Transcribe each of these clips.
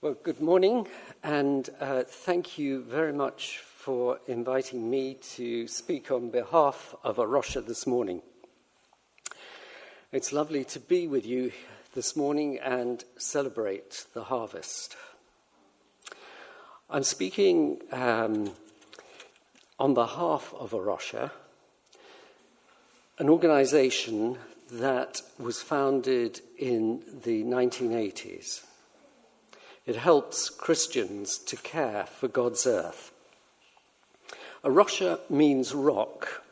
Well, good morning, and thank you very much for inviting me to speak on behalf of A-Rocha this morning. It's lovely to be with you this morning and celebrate the harvest. I'm speaking on behalf of A-Rocha, an organization that was founded in the 1980s. It helps Christians to care for God's earth. A-Rocha means rock,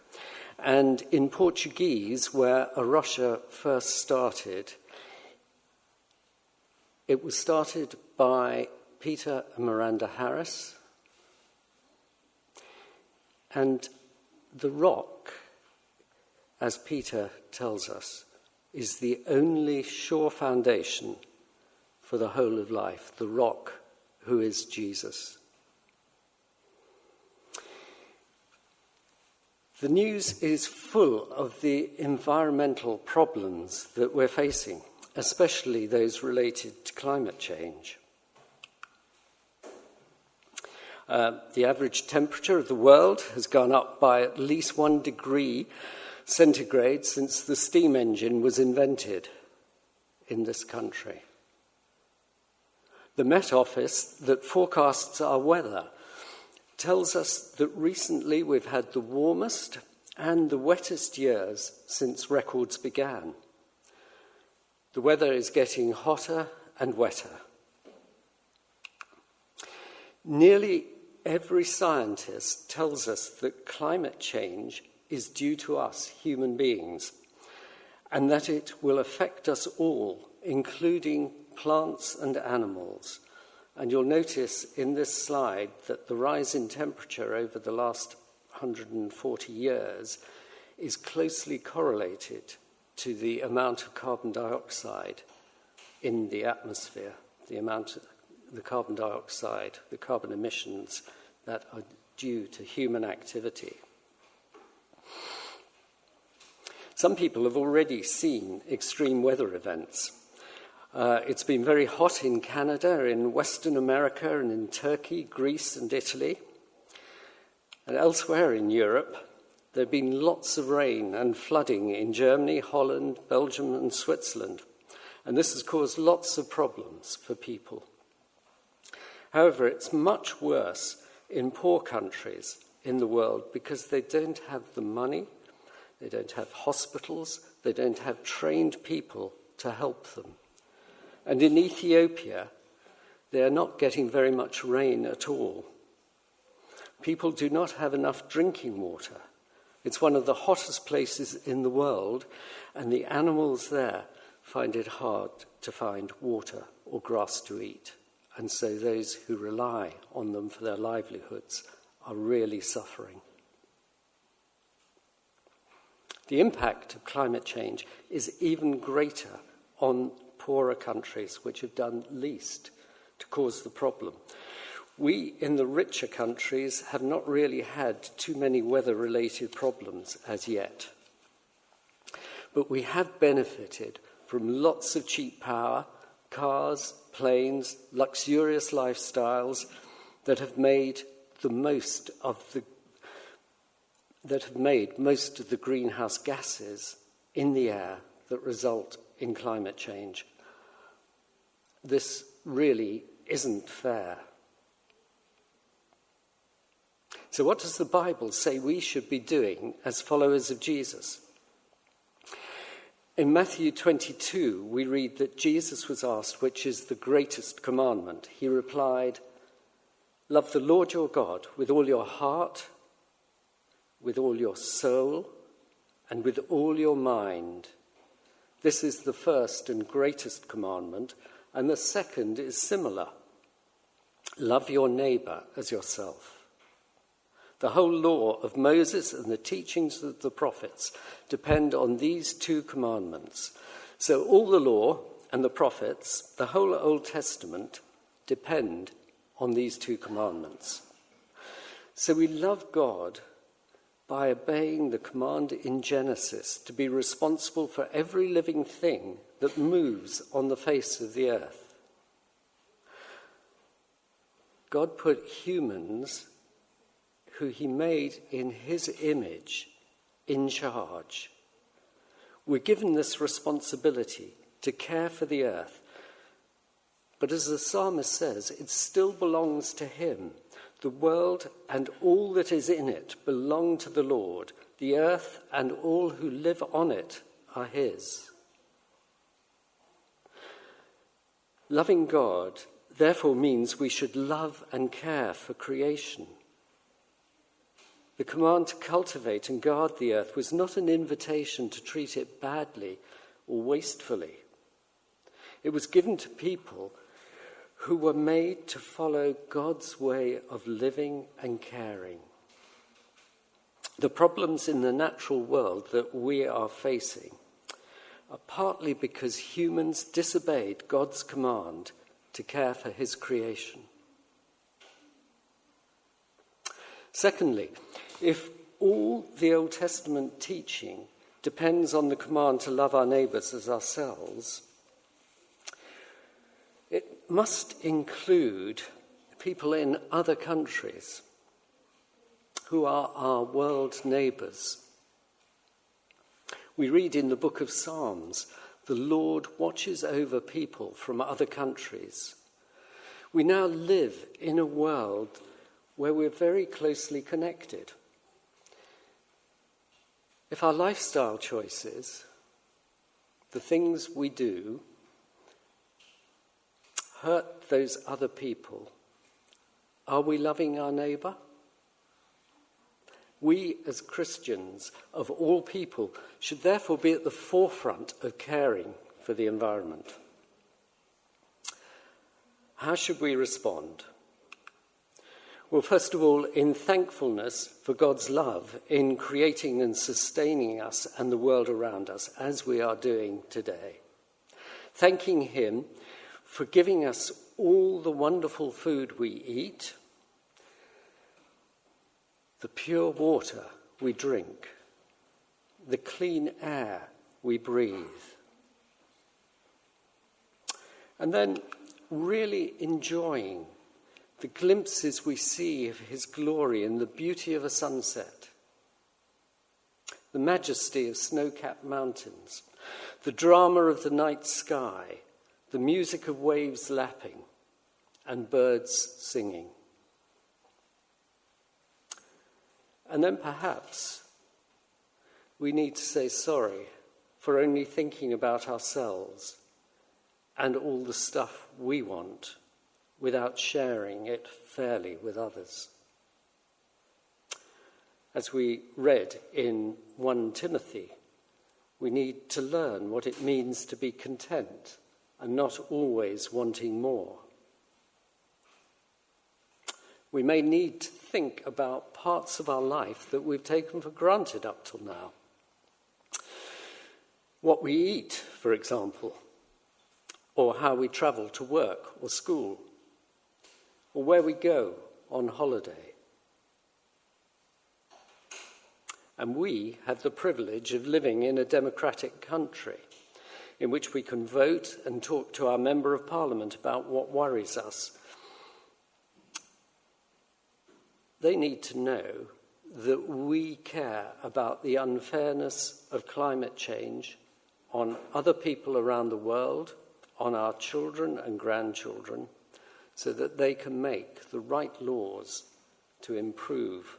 and in Portuguese, where A-Rocha first started, it was started by Peter and Miranda Harris, and the rock, as Peter tells us, is the only sure foundation for the whole of life, the rock who is Jesus. The news is full of the environmental problems that we're facing, especially those related to climate change. The average temperature of the world has gone up by at least 1 degree centigrade since the steam engine was invented in this country. The Met Office that forecasts our weather tells us that recently we've had the warmest and the wettest years since records began. The weather is getting hotter and wetter. Nearly every scientist tells us that climate change is due to us, human beings, and that it will affect us all, including plants and animals. And you'll notice in this slide that the rise in temperature over the last 140 years is closely correlated to the amount of carbon dioxide in the atmosphere, the amount of the carbon dioxide, the carbon emissions that are due to human activity. Some people have already seen extreme weather events. It's been very hot in Canada, in Western America, and in Turkey, Greece, and Italy. And elsewhere in Europe, there have been lots of rain and flooding in Germany, Holland, Belgium, and Switzerland. And this has caused lots of problems for people. However, it's much worse in poor countries in the world because they don't have the money, they don't have hospitals, they don't have trained people to help them. And in Ethiopia, they are not getting very much rain at all. People do not have enough drinking water. It's one of the hottest places in the world, and the animals there find it hard to find water or grass to eat. And so those who rely on them for their livelihoods are really suffering. The impact of climate change is even greater on poorer countries, which have done least to cause the problem. We, in the richer countries, have not really had too many weather-related problems as yet. But we have benefited from lots of cheap power, cars, planes, luxurious lifestyles that have made most of the greenhouse gases in the air that result in climate change. This really isn't fair. So what does the Bible say we should be doing as followers of Jesus? In Matthew 22, we read that Jesus was asked which is the greatest commandment. He replied, "Love the Lord your God with all your heart, with all your soul, and with all your mind. This is the first and greatest commandment, and the second is similar. Love your neighbor as yourself." The whole law of Moses and the teachings of the prophets depend on these two commandments. So all the law and the prophets, the whole Old Testament, depend on these two commandments. So we love God by obeying the command in Genesis to be responsible for every living thing that moves on the face of the earth. God put humans who he made in his image in charge. We're given this responsibility to care for the earth. But as the psalmist says, it still belongs to him. The world and all that is in it belong to the Lord. The earth and all who live on it are his. Loving God, therefore, means we should love and care for creation. The command to cultivate and guard the earth was not an invitation to treat it badly or wastefully. It was given to people who were made to follow God's way of living and caring. The problems in the natural world that we are facing are partly because humans disobeyed God's command to care for his creation. Secondly, if all the Old Testament teaching depends on the command to love our neighbours as ourselves, it must include people in other countries who are our world neighbours. We read in the book of Psalms, the Lord watches over people from other countries. We now live in a world where we're very closely connected. If our lifestyle choices, the things we do, hurt those other people, are we loving our neighbour? We, as Christians of all people, should therefore be at the forefront of caring for the environment. How should we respond? Well, first of all, in thankfulness for God's love in creating and sustaining us and the world around us, as we are doing today. Thanking him for giving us all the wonderful food we eat, the pure water we drink, the clean air we breathe. And then really enjoying the glimpses we see of his glory in the beauty of a sunset, the majesty of snow-capped mountains, the drama of the night sky, the music of waves lapping, and birds singing. And then perhaps we need to say sorry for only thinking about ourselves and all the stuff we want without sharing it fairly with others. As we read in 1 Timothy, we need to learn what it means to be content and not always wanting more. We may need to think about parts of our life that we've taken for granted up till now. What we eat, for example, or how we travel to work or school, or where we go on holiday. And we have the privilege of living in a democratic country in which we can vote and talk to our Member of Parliament about what worries us. They need to know that we care about the unfairness of climate change on other people around the world, on our children and grandchildren, so that they can make the right laws to improve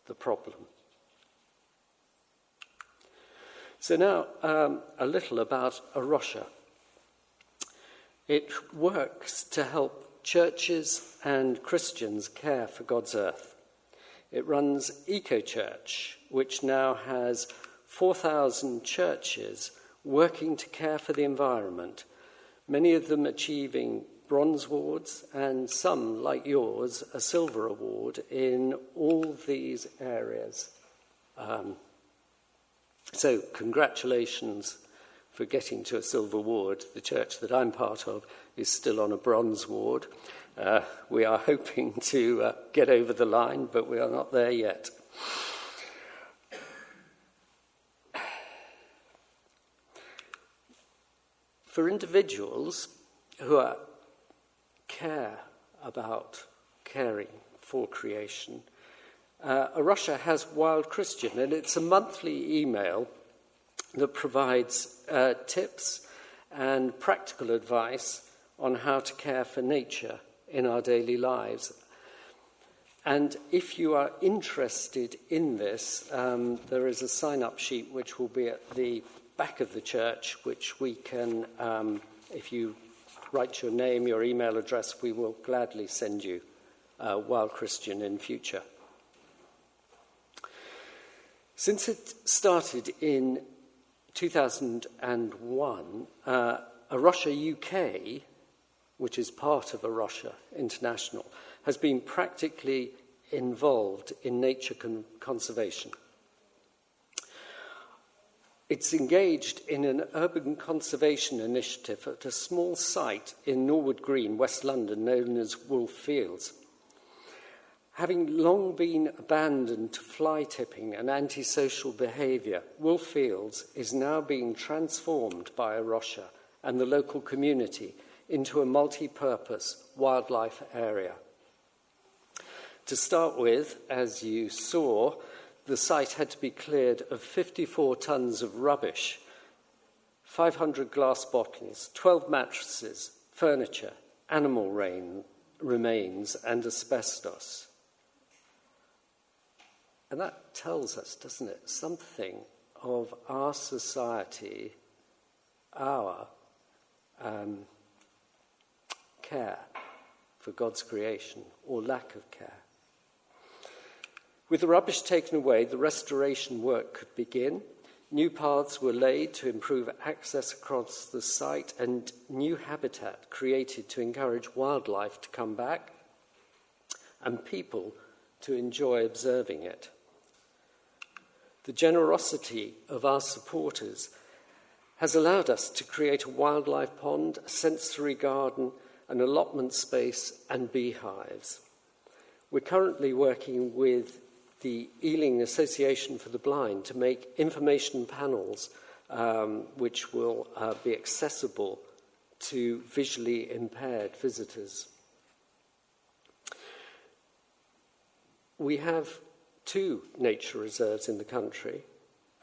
the problem. So now a little about A-Rocha. It works to help churches and Christians care for God's earth. It runs Eco-Church, which now has 4,000 churches working to care for the environment, many of them achieving bronze awards and some, like yours, a silver award in all these areas. So congratulations for getting to a silver award. The church that I'm part of is still on a bronze award. We are hoping to get over the line, but we are not there yet. For individuals who care about caring for creation. A-Rocha has Wild Christian, and it's a monthly email that provides tips and practical advice on how to care for nature in our daily lives. And if you are interested in this, there is a sign-up sheet which will be at the back of the church, which we can, if you write your name, your email address, we will gladly send you Wild Christian in future. Since it started in 2001, A-Rocha UK, which is part of A-Rocha International, has been practically involved in nature conservation. It's engaged in an urban conservation initiative at a small site in Norwood Green, West London, known as Wolf Fields. Having long been abandoned to fly tipping and antisocial behaviour, Wolf Fields is now being transformed by A-Rocha and the local community into a multi-purpose wildlife area. To start with, as you saw, the site had to be cleared of 54 tons of rubbish, 500 glass bottles, 12 mattresses, furniture, animal remains, and asbestos. And that tells us, doesn't it, something of our society, our care for God's creation, or lack of care. With the rubbish taken away, the restoration work could begin. New paths were laid to improve access across the site and new habitat created to encourage wildlife to come back and people to enjoy observing it. The generosity of our supporters has allowed us to create a wildlife pond, a sensory garden, an allotment space and beehives. We're currently working with the Ealing Association for the Blind to make information panels which will be accessible to visually impaired visitors. We have 2 nature reserves in the country.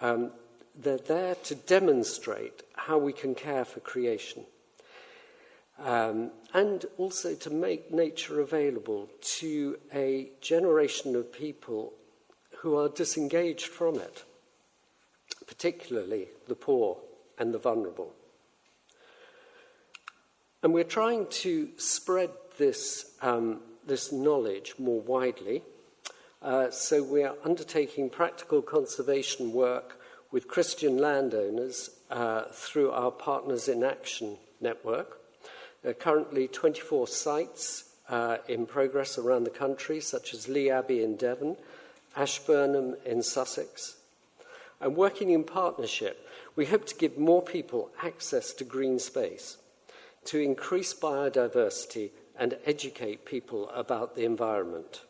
They're there to demonstrate how we can care for creation and also to make nature available to a generation of people who are disengaged from it, particularly the poor and the vulnerable. And we're trying to spread this knowledge more widely. So we are undertaking practical conservation work with Christian landowners through our Partners in Action network. There are currently 24 sites in progress around the country, such as Lee Abbey in Devon, Ashburnham in Sussex. And working in partnership, we hope to give more people access to green space, to increase biodiversity and educate people about the environment.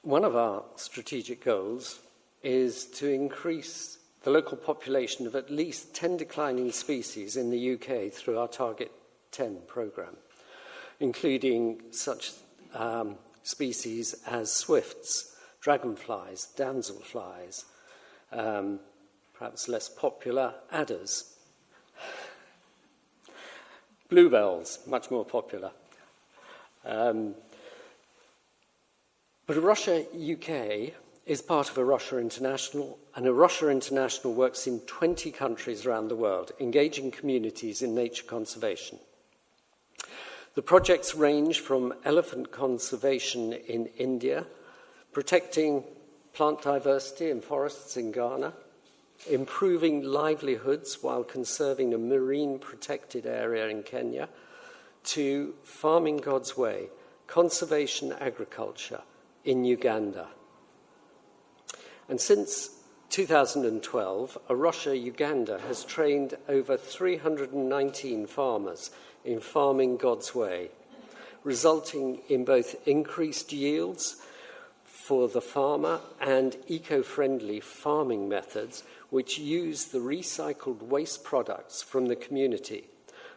one of our strategic goals is to increase the local population of at least 10 declining species in the UK through our Target 10 programme, including such species as swifts, dragonflies, damselflies, perhaps less popular, adders. Bluebells, much more popular. But A-Rocha UK is part of A-Rocha International, and A-Rocha International works in 20 countries around the world, engaging communities in nature conservation. The projects range from elephant conservation in India, protecting plant diversity in forests in Ghana, improving livelihoods while conserving a marine protected area in Kenya, to farming God's way, conservation agriculture in Uganda. And since 2012, A-Rocha Uganda has trained over 319 farmers in farming God's way, resulting in both increased yields for the farmer and eco-friendly farming methods which use the recycled waste products from the community.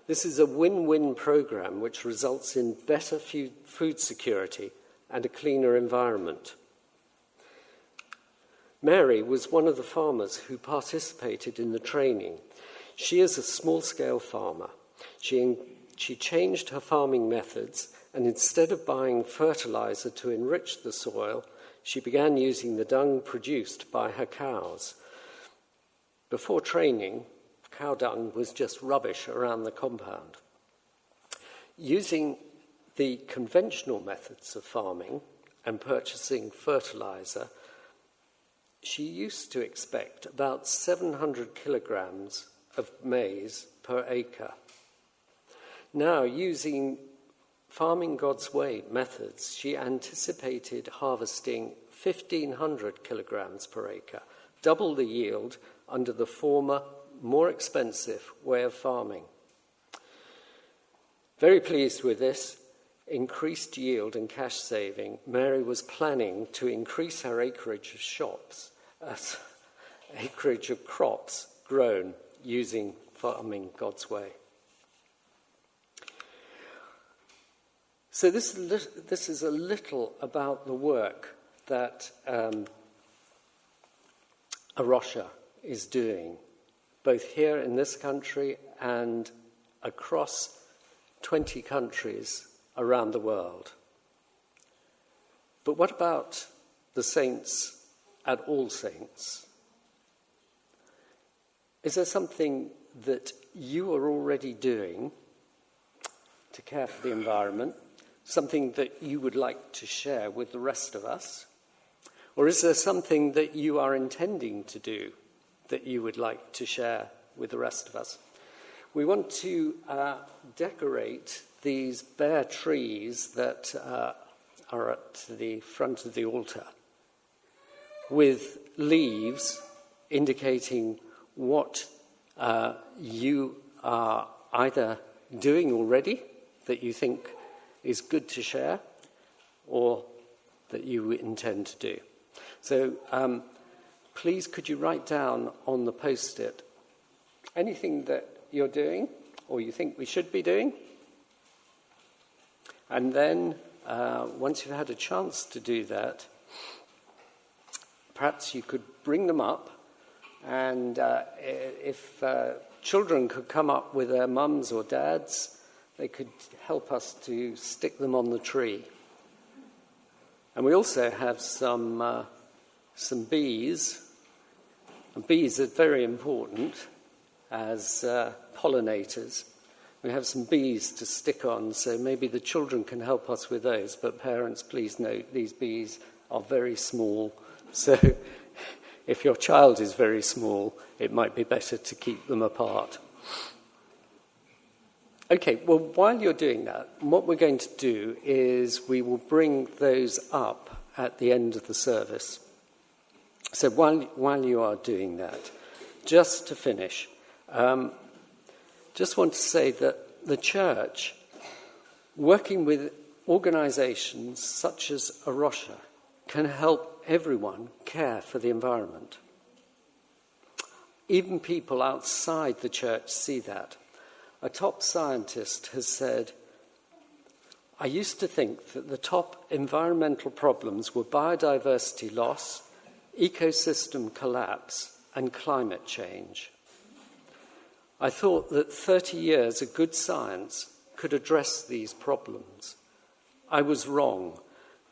This is a win-win program which results in better food security and a cleaner environment. Mary was one of the farmers who participated in the training. She is a small-scale farmer. She changed her farming methods, and instead of buying fertilizer to enrich the soil, she began using the dung produced by her cows. Before training, cow dung was just rubbish around the compound. Using the conventional methods of farming and purchasing fertilizer, she used to expect about 700 kilograms of maize per acre. Now, using farming God's way methods, she anticipated harvesting 1,500 kilograms per acre, double the yield under the former, more expensive way of farming. Very pleased with this increased yield and cash saving, Mary was planning to increase her acreage of crops grown using farming God's way. So this is a little about the work that A-Rocha is doing, both here in this country and across 20 countries around the world. But what about the saints at All Saints? Is there something that you are already doing to care for the environment, something that you would like to share with the rest of us? Or is there something that you are intending to do that you would like to share with the rest of us? We want to decorate these bare trees that are at the front of the altar with leaves indicating what you are either doing already that you think is good to share or that you intend to do. So please could you write down on the post-it anything that you're doing or you think we should be doing? And then once you've had a chance to do that, perhaps you could bring them up, and if children could come up with their mums or dads, they could help us to stick them on the tree. And we also have some bees. And bees are very important as pollinators. We have some bees to stick on, so maybe the children can help us with those. But parents, please note, these bees are very small. So if your child is very small, it might be better to keep them apart. Okay, well, while you're doing that, what we're going to do is we will bring those up at the end of the service. So while you are doing that, just to finish, just want to say that the church, working with organisations such as A-Rocha, can help everyone care for the environment. Even people outside the church see that. A top scientist has said, "I used to think that the top environmental problems were biodiversity loss, ecosystem collapse, and climate change. I thought that 30 years of good science could address these problems. I was wrong.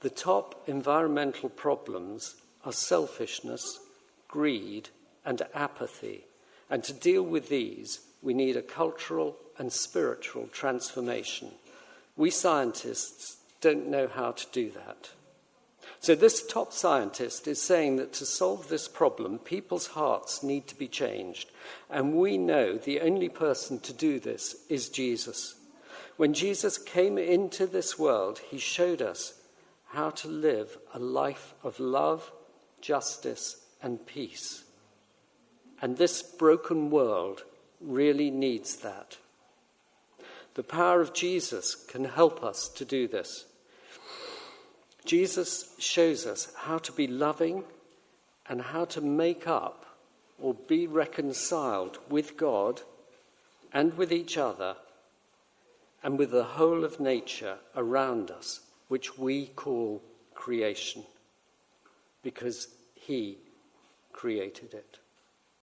The top environmental problems are selfishness, greed, and apathy. And to deal with these, we need a cultural and spiritual transformation. We scientists don't know how to do that." So this top scientist is saying that to solve this problem, people's hearts need to be changed. And we know the only person to do this is Jesus. When Jesus came into this world, he showed us how to live a life of love, justice, and peace. And this broken world really needs that. The power of Jesus can help us to do this. Jesus shows us how to be loving and how to make up or be reconciled with God and with each other and with the whole of nature around us, which we call creation, because he created it.